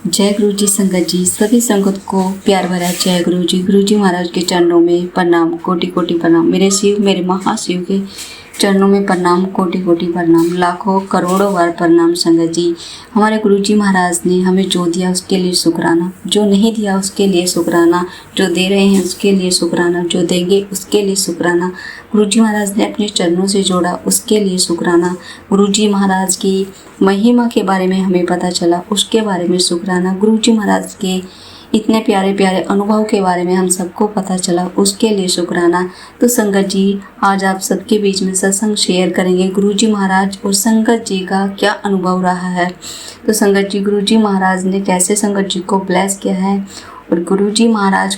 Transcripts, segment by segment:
जय गुरु जी संगत जी, सभी संगत को प्यार भरा जय गुरु जी। गुरु जी महाराज के चरणों में प्रणाम, कोटि कोटि प्रणाम। मेरे शिव, मेरे महाशिव के चरणों में प्रणाम, कोटि कोटि प्रणाम, लाखों करोड़ों बार प्रणाम संगत जी। हमारे गुरु जी महाराज ने हमें जो दिया उसके लिए शुक्राना, जो नहीं दिया उसके लिए शुक्राना, जो दे रहे हैं उसके लिए शुक्राना, जो देंगे उसके लिए शुक्राना। गुरु जी महाराज ने अपने चरणों से जोड़ा उसके लिए शुक्राना। गुरु जी महाराज की महिमा के बारे में हमें पता चला उसके बारे में शुक्राना। गुरु जी महाराज के इतने प्यारे प्यारे अनुभव के बारे में हम सबको पता चला उसके लिए शुक्राना। तो संगत जी, आज आप सबके बीच में सत्संग शेयर करेंगे गुरु जी महाराज और संगत जी का क्या अनुभव रहा है। तो संगत जी, गुरु जी महाराज ने कैसे संगत जी को ब्लेस किया है और गुरु जी महाराज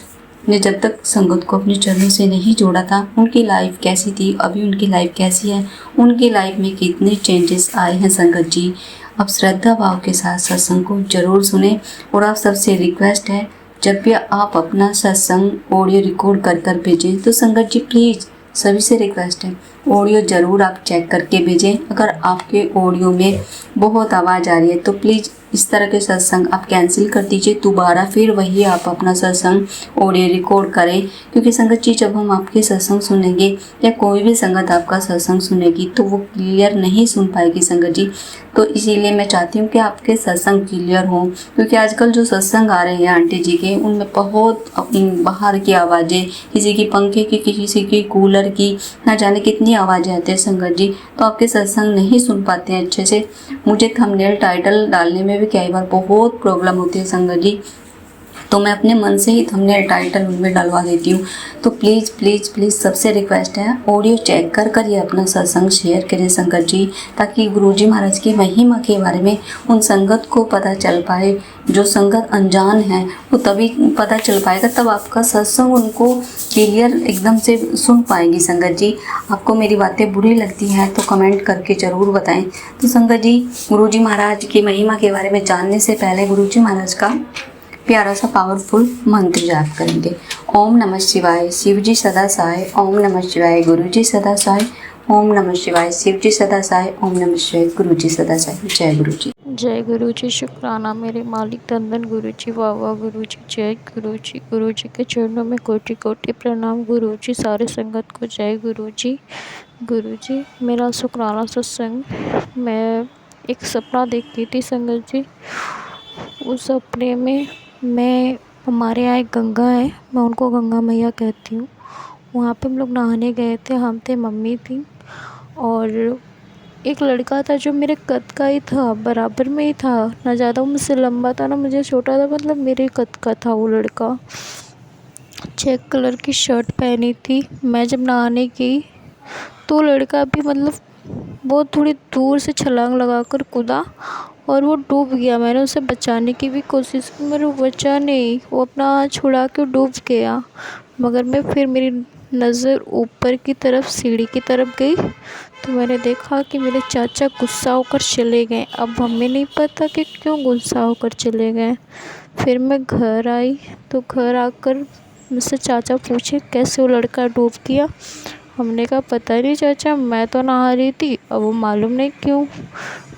ने जब तक संगत को अपने चरणों से नहीं जोड़ा था उनकी लाइफ कैसी थी, अभी उनकी लाइफ कैसी है, उनकी लाइफ में कितने चेंजेस आए हैं संगत जी। अब श्रद्धा भाव के साथ सत्संग को जरूर सुने। और आप सबसे रिक्वेस्ट है, जब भी आप अपना सत्संग ऑडियो रिकॉर्ड कर कर भेजें तो संगत जी प्लीज़ सभी से रिक्वेस्ट है, ऑडियो ज़रूर आप चेक करके भेजें। अगर आपके ऑडियो में बहुत आवाज़ आ रही है तो प्लीज़ इस तरह के सत्संग आप कैंसिल कर दीजिए, दोबारा फिर वही आप अपना सत्संग ऑडियो रिकॉर्ड करें। क्योंकि संगत जी, जब हम आपके सत्संग सुनेंगे या कोई भी संगत आपका सत्संग सुनेगी तो वो क्लियर नहीं सुन पाएगी संगत जी। तो इसीलिए मैं चाहती हूँ कि आपके सत्संग क्लियर हों, क्योंकि आजकल जो सत्संग आ रहे हैं आंटी जी के, उनमें बहुत बाहर की आवाज़ें, किसी की पंखे की, किसी की कूलर की, ना जाने कितनी आवाज़ें आती है संगत जी। तो आपके सत्संग नहीं सुन पाते हैं अच्छे से। मुझे थंबनेल टाइटल डालने में भी कई बार बहुत प्रॉब्लम होती है संगत जी, तो मैं अपने मन से ही थंबनेल टाइटल उनमें डलवा देती हूँ। तो प्लीज़ प्लीज़ प्लीज़ सबसे रिक्वेस्ट है, ऑडियो चेक कर कर ये अपना सत्संग शेयर करें संगत जी, ताकि गुरुजी महाराज की महिमा के बारे में उन संगत को पता चल पाए। जो संगत अनजान है वो तभी पता चल पाएगा, तब आपका सत्संग उनको क्लियर एकदम से सुन पाएंगी संगत जी। आपको मेरी बातें बुरी लगती हैं तो कमेंट करके ज़रूर बताएं। तो संगत जी, गुरुजी महाराज की महिमा के बारे में जानने से पहले गुरुजी महाराज का प्यारा सा पावरफुल मंत्र जाप करेंगे। ओम नमः शिवाय, शिव जी सदा सहाय। ओम नमः शिवाय, गुरु जी सदा सहाय। ओम नमः शिवाय, शिव जी सदा सहाय। ओम नमः शिवाय, गुरु जी सदा सहाय। जय गुरु जी। जय गुरु जी। शुक्राना मेरे मालिक धन गुरु जी, वाह गुरु जी, जय गुरु जी। गुरु जी के चरणों में कोटि कोटि प्रणाम गुरु जी। सारे संगत को जय गुरु जी। गुरु जी, मेरा शुक्राना सत्संग, मैं एक सपना देखती थी संगत जी। उस सपने में मैं, हमारे यहाँ एक गंगा है, मैं उनको गंगा मैया कहती हूँ। वहाँ पे हम लोग नहाने गए थे, हम थे, मम्मी थी और एक लड़का था जो मेरे कद का ही था, बराबर में ही था, ना ज़्यादा मुझसे लंबा था ना मुझे छोटा था, मतलब मेरे कद का था वो लड़का। चेक कलर की शर्ट पहनी थी। मैं जब नहाने गई तो लड़का भी मतलब बहुत थोड़ी दूर से छलांग लगाकर कूदा और वो डूब गया। मैंने उसे बचाने की भी कोशिश की मगर वो बचा नहीं, वो अपना हाथ छुड़ा के डूब गया। मगर मैं फिर मेरी नज़र ऊपर की तरफ सीढ़ी की तरफ गई तो मैंने देखा कि मेरे चाचा गुस्सा होकर चले गए। अब हमें नहीं पता कि क्यों गुस्सा होकर चले गए। फिर मैं घर आई तो घर आकर मुझसे चाचा पूछे कैसे वो लड़का डूब गया। हमने कहा पता नहीं चाचा, मैं तो नहा रही थी, अब वो मालूम नहीं क्यों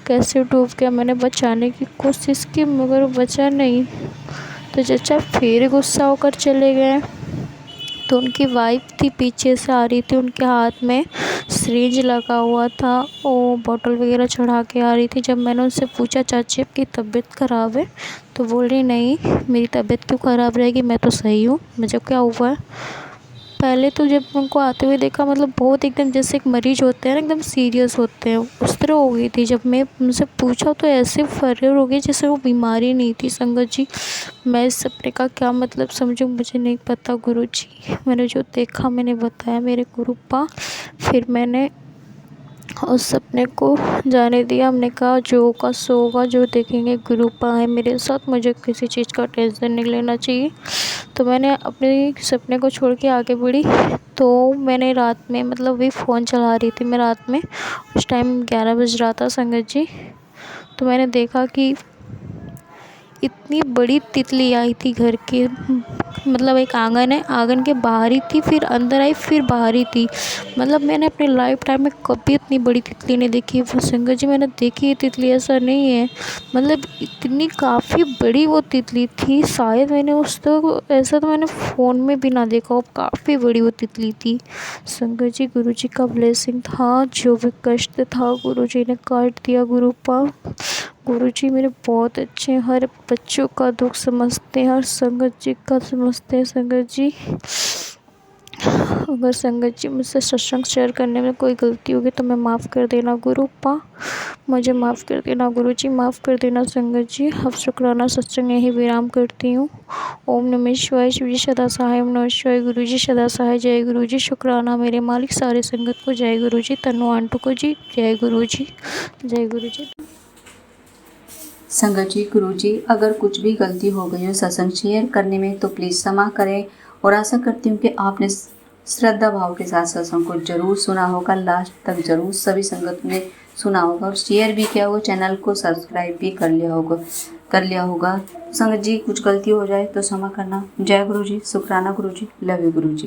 कैसे डूब गया। मैंने बचाने की कोशिश की मगर वो बचा नहीं। तो चाचा फिर गुस्सा होकर चले गए। तो उनकी वाइफ थी पीछे से आ रही थी, उनके हाथ में सिरिंज लगा हुआ था, वो बॉटल वगैरह चढ़ा के आ रही थी। जब मैंने उनसे पूछा चाची आपकी तबीयत ख़राब है, तो बोल रही नहीं मेरी तबीयत क्यों ख़राब रहेगी, मैं तो सही हूँ, मुझे क्या हुआ है। पहले तो जब उनको आते हुए देखा मतलब बहुत एकदम जैसे एक मरीज होते हैं ना, एकदम सीरियस होते हैं, उस तरह हो गई थी। जब मैं उनसे पूछा तो ऐसे फर्र हो गई जैसे वो बीमारी नहीं थी संगत जी। मैं इस सपने का क्या मतलब समझूं मुझे नहीं पता गुरु जी। मैंने जो देखा मैंने बताया मेरे गुरुपा। फिर मैंने उस सपने को जाने दिया। हमने कहा जो होगा सो होगा, जो देखेंगे गुरुपा है मेरे साथ, मुझे किसी चीज़ का टेंशन नहीं लेना चाहिए। तो मैंने अपने सपने को छोड़ के आगे बढ़ी। तो मैंने रात में मतलब भी फ़ोन चला रही थी मैं रात में, उस टाइम 11 बज रहा था संगत जी। तो मैंने देखा कि इतनी बड़ी तितली आई थी घर के, मतलब एक आंगन है, आंगन के बाहर ही थी, फिर अंदर आई, फिर बाहर ही थी। मतलब मैंने अपने लाइफ टाइम में कभी इतनी बड़ी तितली नहीं देखी। वो संगत जी मैंने देखी है तितली, ऐसा नहीं है, मतलब इतनी काफ़ी बड़ी वो तितली थी। शायद मैंने उस तो ऐसा तो मैंने फ़ोन में भी ना देखा हो, काफ़ी बड़ी वो तितली थी। संगत जी गुरु जी का ब्लेसिंग था, जो भी कष्ट था गुरु जी ने काट दिया। गुरु जी मेरे बहुत अच्छे हैं, हर बच्चों का दुख समझते हैं, हर संगत जी का समझते हैं। संगत जी अगर संगत जी मुझसे सत्संग शेयर करने में कोई गलती होगी तो मैं माफ़ कर देना गुरुपा, मुझे माफ़ कर देना गुरु जी, माफ़ कर देना संगत जी। अब शुक्राना सत्संग यही विराम करती हूँ। ओम नमः शिवाय, शिव जी सदा सहाय, ओम नमः शिवाय, गुरु जी सदा सहाय। जय गुरु जी। शुक्राना मेरे मालिक, सारे संगत को जय गुरु जी, तनु आंटू को जी जय गुरु जी, जय गुरु जी। संगत जी गुरु जी अगर कुछ भी गलती हो गई हो सत्संग शेयर करने में तो प्लीज़ क्षमा करें, और आशा करती हूँ कि आपने श्रद्धा भाव के साथ सत्संग को जरूर सुना होगा, लास्ट तक जरूर सभी संगत ने सुना होगा और शेयर भी किया होगा, चैनल को सब्सक्राइब भी कर लिया होगा। संगत जी कुछ गलती हो जाए तो क्षमा करना। जय गुरु जी, शुक्राना गुरु जी, लव यू गुरु जी।